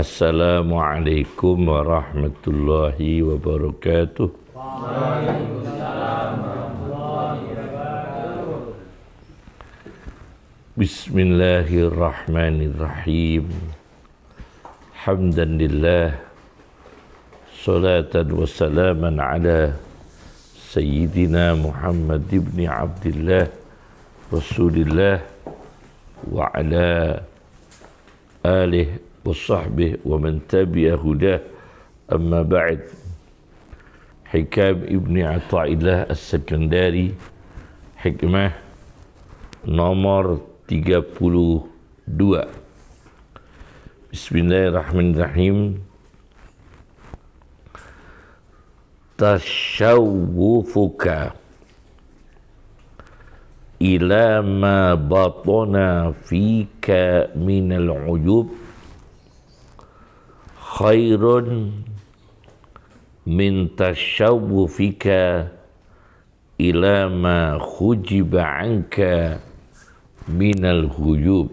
Assalamualaikum warahmatullahi wabarakatuh. Waalaikumsalam warahmatullahi wabarakatuh. Bismillahirrahmanirrahim. Hamdan lillah, salatan wa salaman ala Sayyidina Muhammad ibn Abdillah Rasulillah wa ala alihi wa sahbihi wa man tabi'a hudah. Amma ba'd. Hikam Ibni Athaillah As-Sakandari, hikmah nomor 32. Bismillahirrahmanirrahim. Tashawwufuka ila ma batana fika minal uyub khairun min tashawwufika ila ma khujiba anka minal ghuyub.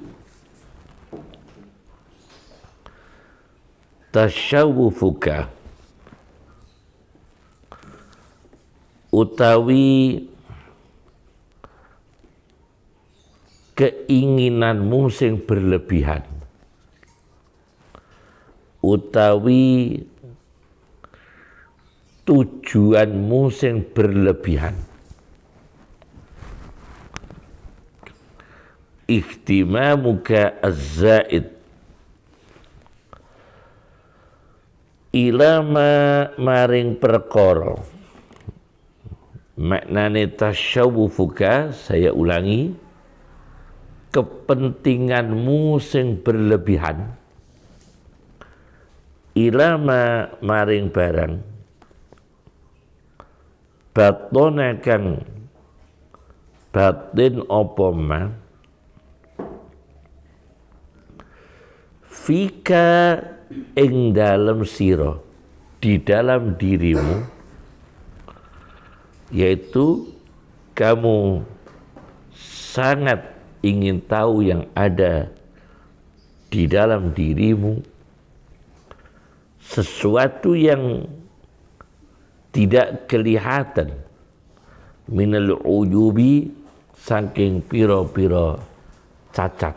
Tashawwufuka utawi keinginanmu sing berlebihan, utawi tujuanmu sing berlebihan, ihtimamuka az-zaid ilama maring perkara. Maknane tasyawufuka, saya ulangi, kepentinganmu sing berlebihan, ilama maring barang, batona kang batin apa ma, fika ing dalam sira, di dalam dirimu, yaitu kamu sangat ingin tahu yang ada di dalam dirimu, sesuatu yang tidak kelihatan, minal uyubi, saking piro-piro cacat.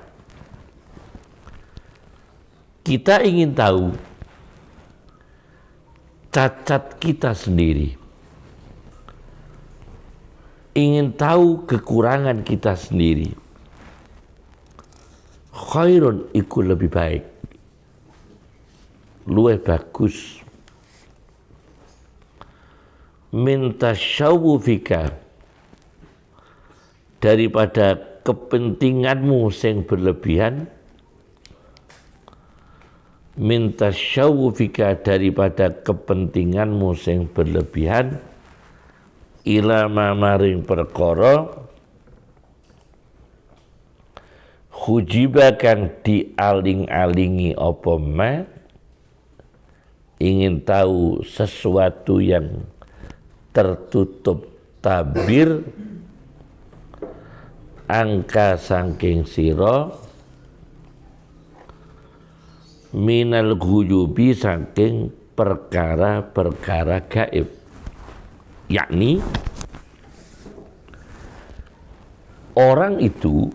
Kita ingin tahu cacat kita sendiri, ingin tahu kekurangan kita sendiri. Khairun, iku lebih baik, luwih bagus, min tasyawwufika, daripada kepentinganmu sing berlebihan, min tasyawwufika, daripada kepentinganmu sing berlebihan, ilama maring perkara, hujiba kang dialing-alingi apa ma, ingin tahu sesuatu yang tertutup tabir, angka saking sira, minal ghuyubi, saking perkara-perkara gaib. Yakni orang itu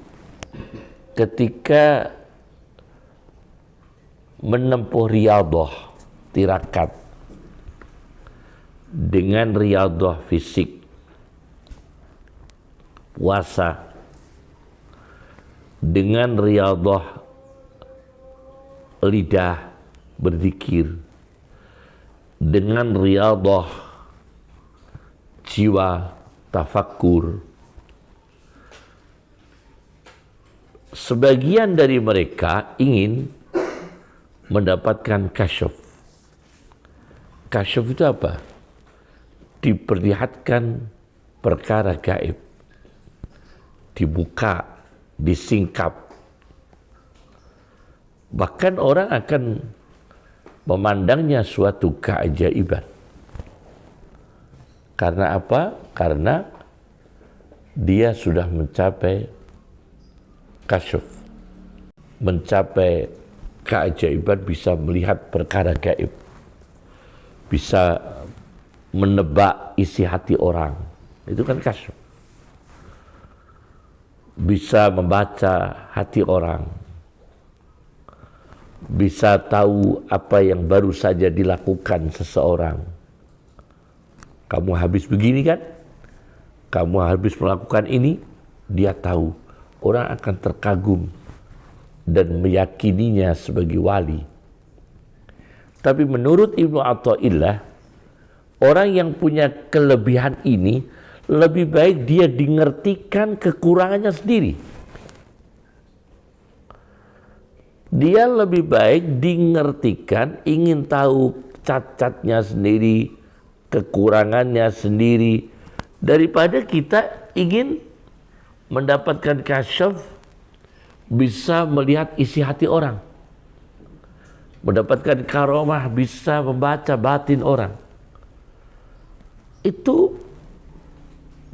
ketika menempuh riyadhah, tirakat, dengan riyadhah fisik, puasa, dengan riyadhah lidah, berzikir, dengan riyadhah jiwa, tafakkur. Sebagian dari mereka ingin mendapatkan kasyaf. Kasyaf itu apa? Diperlihatkan perkara gaib, dibuka, disingkap. Bahkan orang akan memandangnya suatu keajaiban. Karena apa? Karena dia sudah mencapai kasyaf, mencapai keajaiban bisa melihat perkara gaib, bisa menebak isi hati orang, itu kan kasyaf. Bisa membaca hati orang, bisa tahu apa yang baru saja dilakukan seseorang. Kamu habis begini kan? Kamu habis melakukan ini, dia tahu. Orang akan terkagum dan meyakininya sebagai wali. Tapi menurut Ibnu Athaillah, orang yang punya kelebihan ini lebih baik dia dingertikan kekurangannya sendiri. Dia lebih baik dingertikan, ingin tahu cacatnya sendiri, kekurangannya sendiri, daripada kita ingin mendapatkan kasyaf, bisa melihat isi hati orang, mendapatkan karomah, bisa membaca batin orang. Itu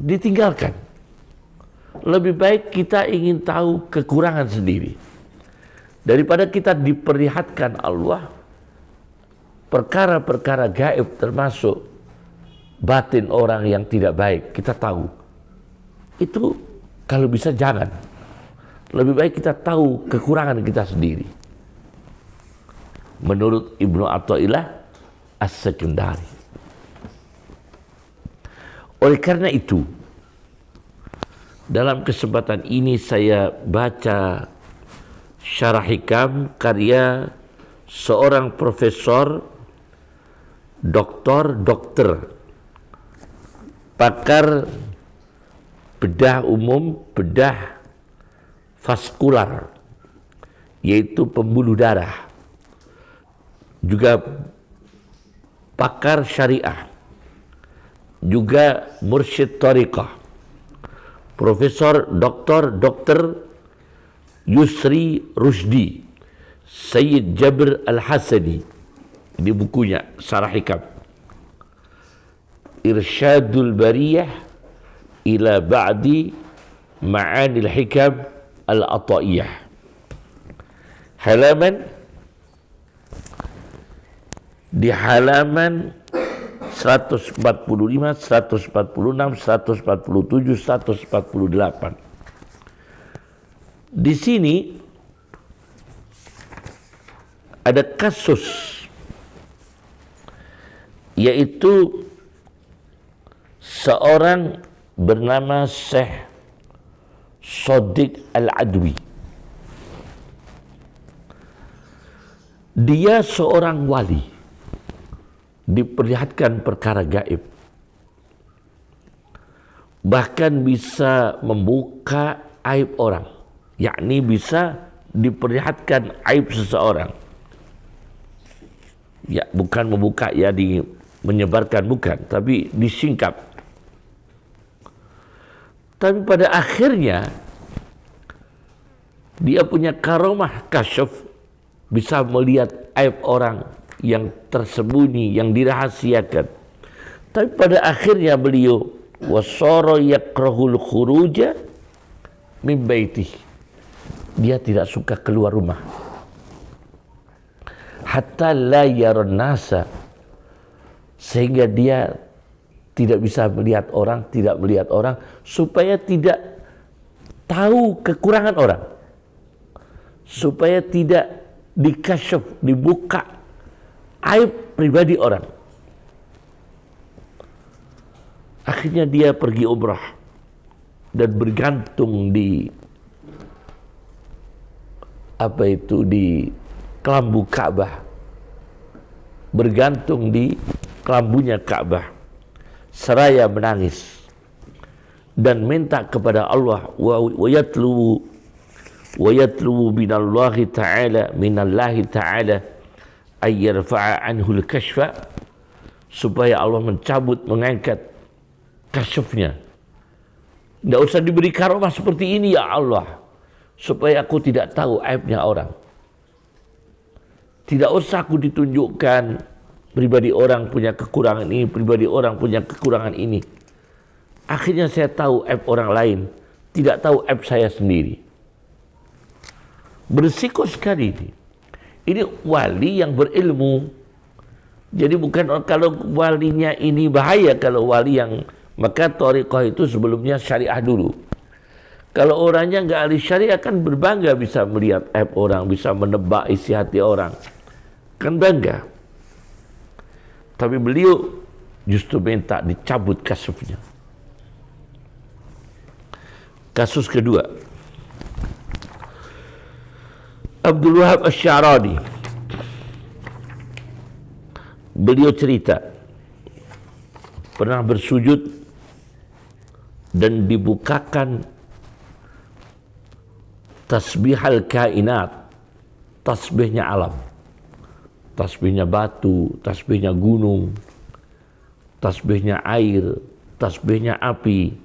ditinggalkan. Lebih baik kita ingin tahu kekurangan sendiri, daripada kita diperlihatkan Allah perkara-perkara gaib, termasuk batin orang yang tidak baik, kita tahu. Itu kalau bisa jangan. Lebih baik kita tahu kekurangan kita sendiri. Menurut Ibnu Athaillah as-sekundari. Oleh karena itu, dalam kesempatan ini saya baca Syarah Hikam karya seorang profesor, dokter, pakar bedah umum, bedah vaskular, yaitu pembuluh darah, juga pakar syariah, juga mursyid thariqah, Profesor Dr. Yusri Rusdi, Sayyid Jabir Al-Hasani. Ini bukunya, Syarah Hikam. Irsyadul Bariyah ila ba'di ma'anil hikam al-ataiyah. Di halaman 145, 146, 147, 148. Di sini ada kasus, yaitu seorang bernama Syekh Shadiq Al-Adwi. Dia seorang wali, diperlihatkan perkara gaib, bahkan bisa membuka aib orang, yakni bisa diperlihatkan aib seseorang. Ya, bukan membuka, ya, menyebarkan, bukan, tapi disingkap. Tapi pada akhirnya dia punya karomah kasyaf, bisa melihat aib orang yang tersembunyi, yang dirahasiakan. Tapi pada akhirnya beliau wasara yakrahul khuruja min baitih. Dia tidak suka keluar rumah. Hatta la yaran nasa, sehingga dia tidak bisa melihat orang, tidak melihat orang, supaya tidak tahu kekurangan orang, supaya tidak dikasyaf, dibuka aib pribadi orang. Akhirnya dia pergi umrah dan bergantung di di kelambu Ka'bah, bergantung di kelambunya Ka'bah, seraya menangis dan minta kepada Allah wa yatlubu minallahi ta'ala ay yarfa'a anhu al-kashfa, supaya Allah mencabut, mengangkat kasyafnya. Tidak usah diberi karomah seperti ini ya Allah, supaya aku tidak tahu aibnya orang. Tidak usah aku ditunjukkan pribadi orang punya kekurangan ini, pribadi orang punya kekurangan ini. Akhirnya saya tahu aib orang lain, tidak tahu aib saya sendiri. Berisiko sekali ini. Ini wali yang berilmu. Jadi bukan kalau walinya ini bahaya, kalau wali yang, maka thariqah itu sebelumnya syariah dulu. Kalau orangnya nggak ahli syariah kan berbangga bisa melihat aib orang, bisa menebak isi hati orang, kan bangga. Tapi beliau justru minta dicabut kasusnya. Kasus kedua, Abdul Wahab Asy-Sya'rani. Beliau cerita pernah bersujud dan dibukakan tasbihal kainat, tasbihnya alam, tasbihnya batu, tasbihnya gunung, tasbihnya air, tasbihnya api.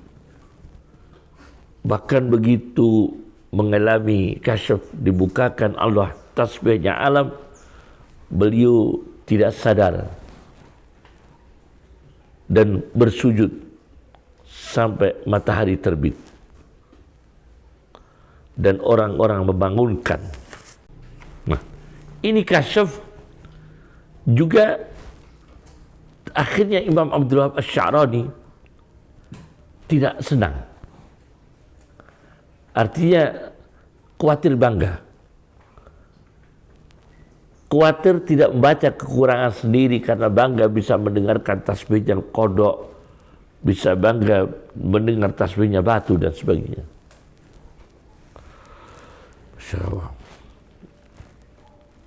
Bahkan begitu mengalami kasyaf, dibukakan Allah tasbihnya alam, beliau tidak sadar dan bersujud sampai matahari terbit dan orang-orang membangunkan. Nah, ini kasyaf juga. Akhirnya Imam Abdul Wahab Asy-Sya'rani tidak senang. Artinya khawatir bangga. Khawatir tidak membaca kekurangan sendiri karena bangga bisa mendengarkan tasbih yang kodok, bisa bangga mendengar tasbihnya batu dan sebagainya. Masya Allah.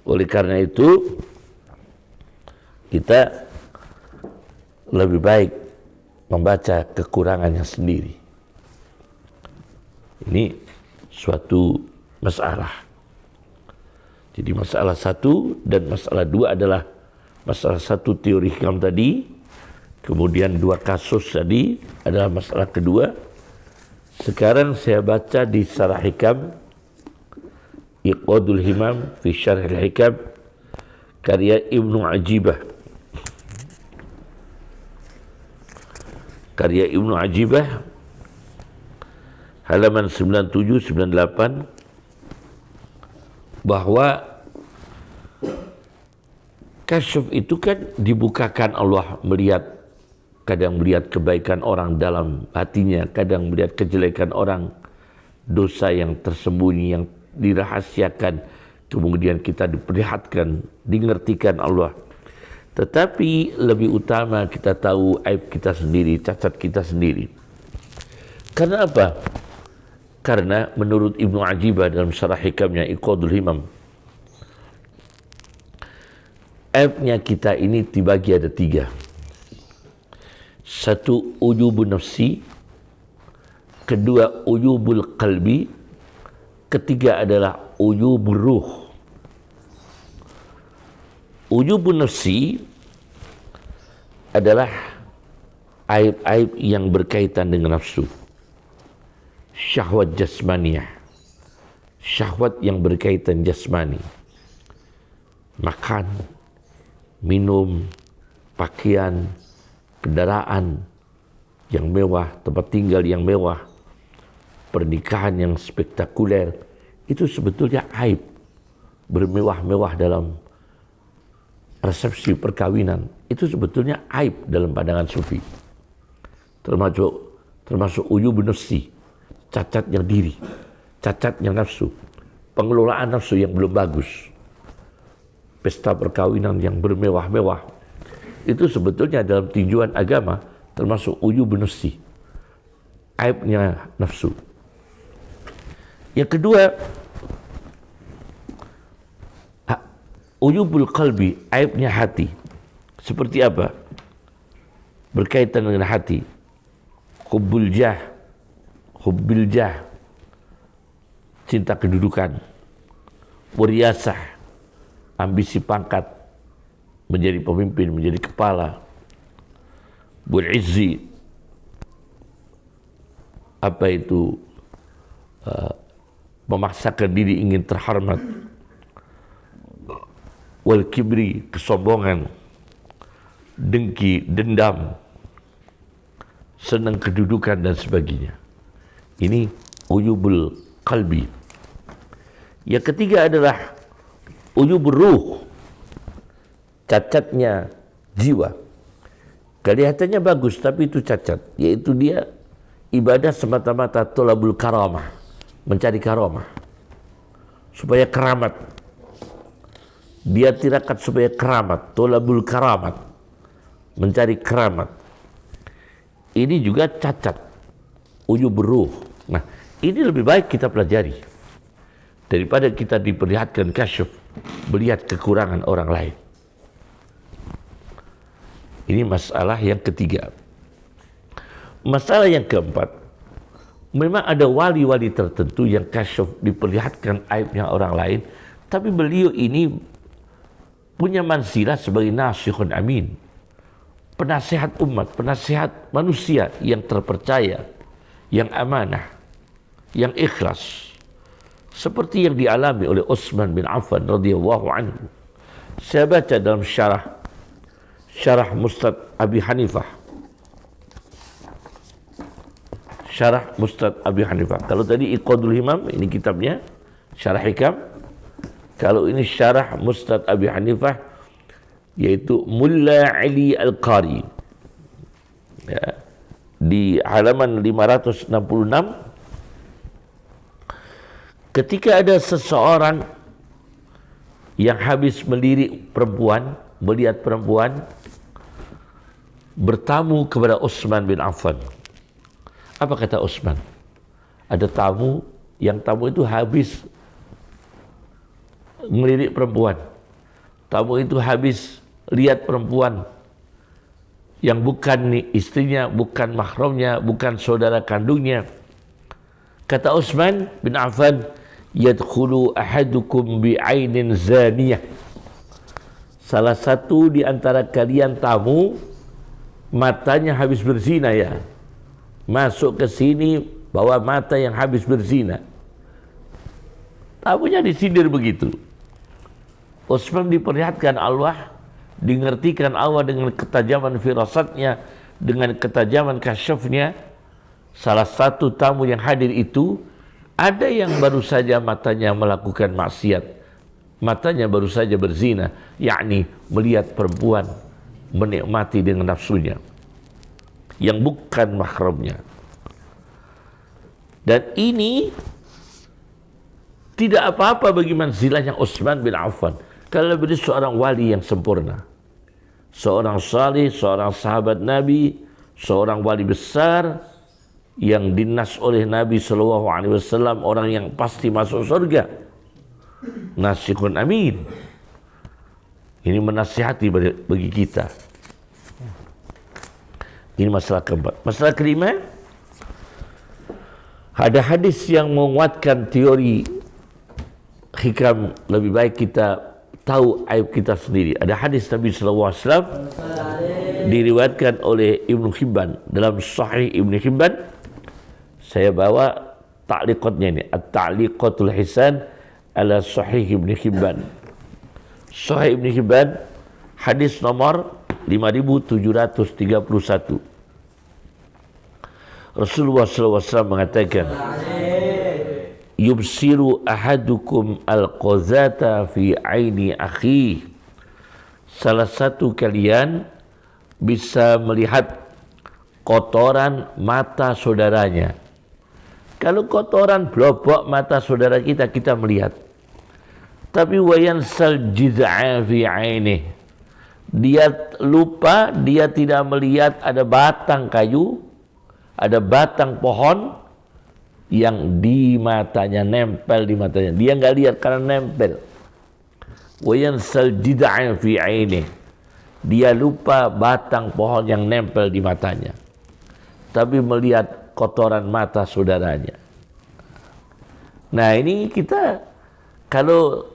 Oleh karena itu, kita lebih baik membaca kekurangannya sendiri. Ini suatu masalah. Jadi masalah satu dan masalah dua adalah masalah satu teori hikam tadi, kemudian dua kasus tadi adalah masalah kedua. Sekarang saya baca di Syarah Hikam, Iqadul Himam fi Syarh al-Hikam, karya Ibnu Ajibah. Karya Ibnu Ajibah, halaman 97-98, bahwa kasyaf itu kan dibukakan Allah, melihat, kadang melihat kebaikan orang dalam hatinya, kadang melihat kejelekan orang, dosa yang tersembunyi, yang dirahasiakan, kemudian kita diperlihatkan, dingertikan Allah. Tetapi lebih utama kita tahu aib kita sendiri, cacat kita sendiri. Karena apa? Karena menurut Ibnu Ajibah dalam Syarah Hikamnya Iqadul Himam, aibnya kita ini dibagi ada 3. Satu, ujubun nafsi. Kedua, ujubul qalbi. Ketiga adalah ujubul ruh. Ujubun nafsi adalah aib-aib yang berkaitan dengan nafsu. Syahwat jasmaniyah, syahwat yang berkaitan jasmani, makan, minum, pakaian, kendaraan yang mewah, tempat tinggal yang mewah, pernikahan yang spektakuler, itu sebetulnya aib. Bermewah-mewah dalam resepsi perkawinan, itu sebetulnya aib dalam pandangan sufi. Termasuk ujubun nafsi, cacatnya diri, cacatnya nafsu, pengelolaan nafsu yang belum bagus, pesta perkawinan yang bermewah-mewah, itu sebetulnya dalam tinjauan agama termasuk ujubun nafsi, aibnya nafsu. Yang kedua, ujubul qalbi, aibnya hati. Seperti apa? Berkaitan dengan hati. Hubbil jah, cinta kedudukan. Wariasah, ambisi pangkat, menjadi pemimpin, menjadi kepala. Wal-izzi, apa itu? Memaksakan diri ingin terhormat. Wal-kibri, kesombongan. Dengki, dendam, senang kedudukan dan sebagainya. Ini ujubul qalbi. Yang ketiga adalah Ujub ruh, cacatnya jiwa. Kelihatannya bagus tapi itu cacat, yaitu dia ibadah semata-mata tolabul karamah, mencari karamah supaya keramat. Dia tirakat supaya keramat, tolabul karamat, mencari keramat. Ini juga cacat, ujub ruh. Nah, ini lebih baik kita pelajari daripada kita diperlihatkan kasyaf, melihat kekurangan orang lain. Ini masalah yang ketiga. Masalah yang keempat, memang ada wali-wali tertentu yang kasyaf, diperlihatkan aibnya orang lain, tapi beliau ini punya mansilah sebagai nasihun amin, penasihat umat, penasihat manusia yang terpercaya, yang amanah, yang ikhlas, seperti yang dialami oleh Utsman bin Affan radhiyallahu anhu. Saya baca dalam syarah Mustad Abi Hanifah, syarah Mustad Abi Hanifah. Kalau tadi Iqadul Himam, ini kitabnya syarah Hikam. Kalau ini syarah Mustad Abi Hanifah, yaitu Mulla Ali Al-Qari, ya, di halaman 566. Ketika ada seseorang yang habis melirik perempuan, melihat perempuan, bertamu kepada Utsman bin Affan. Apa kata Utsman? Ada tamu, yang tamu itu habis melirik perempuan. Tamu itu habis lihat perempuan yang bukan istrinya, bukan mahramnya, bukan saudara kandungnya. Kata Utsman bin Affan, yadkhulu ahadukum bi'ainin zaniyah. Salah satu di antara kalian tamu, matanya habis berzina ya. Masuk ke sini bawa mata yang habis berzina. Tamunya disindir begitu. Utsman diperlihatkan Allah, dingertikan Allah dengan ketajaman firasatnya, dengan ketajaman kasyafnya. Salah satu tamu yang hadir itu, ada yang baru saja matanya melakukan maksiat, matanya baru saja berzina, yakni melihat perempuan, menikmati dengan nafsunya yang bukan mahramnya. Dan ini tidak apa-apa bagi manzilahnya Utsman bin Affan. Kalau beliau seorang wali yang sempurna, seorang salih, seorang sahabat Nabi, seorang wali besar yang dinas oleh Nabi SAW, orang yang pasti masuk surga, nasihun amin. Ini menasihati bagi kita. Ini masalah keempat. Masalah kelima, ada hadis yang menguatkan teori hikam, lebih baik kita tahu aib kita sendiri. Ada hadis Nabi SAW diriwayatkan oleh Ibnu Hibban dalam Sahih Ibnu Hibban. Saya bawa ta'liqatnya ini, At-Ta'liqatul Hisan ala Sahih Ibnu Hibban. Sahih Ibnu Hibban, hadis nomor 5731. Rasulullah SAW mengatakan, yubsiru ahadukum al-qazata fi aini akhi. Salah satu kalian bisa melihat kotoran mata saudaranya. Kalau kotoran blobok mata saudara kita, kita melihat. Tapi wayansal jiz'a fi aini, dia lupa, dia tidak melihat ada batang kayu, ada batang pohon yang di matanya, nempel di matanya. Dia nggak lihat karena nempel. Wayansal jid'a fi aini, dia lupa batang pohon yang nempel di matanya, tapi melihat kotoran mata saudaranya. Nah, ini kita kalau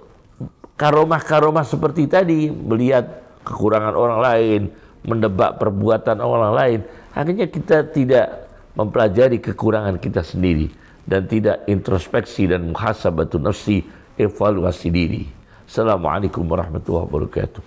karomah-karomah seperti tadi, melihat kekurangan orang lain, mendebak perbuatan orang lain, akhirnya kita tidak mempelajari kekurangan kita sendiri dan tidak introspeksi dan muhasabatun nafsi, evaluasi diri. Assalamualaikum warahmatullahi wabarakatuh.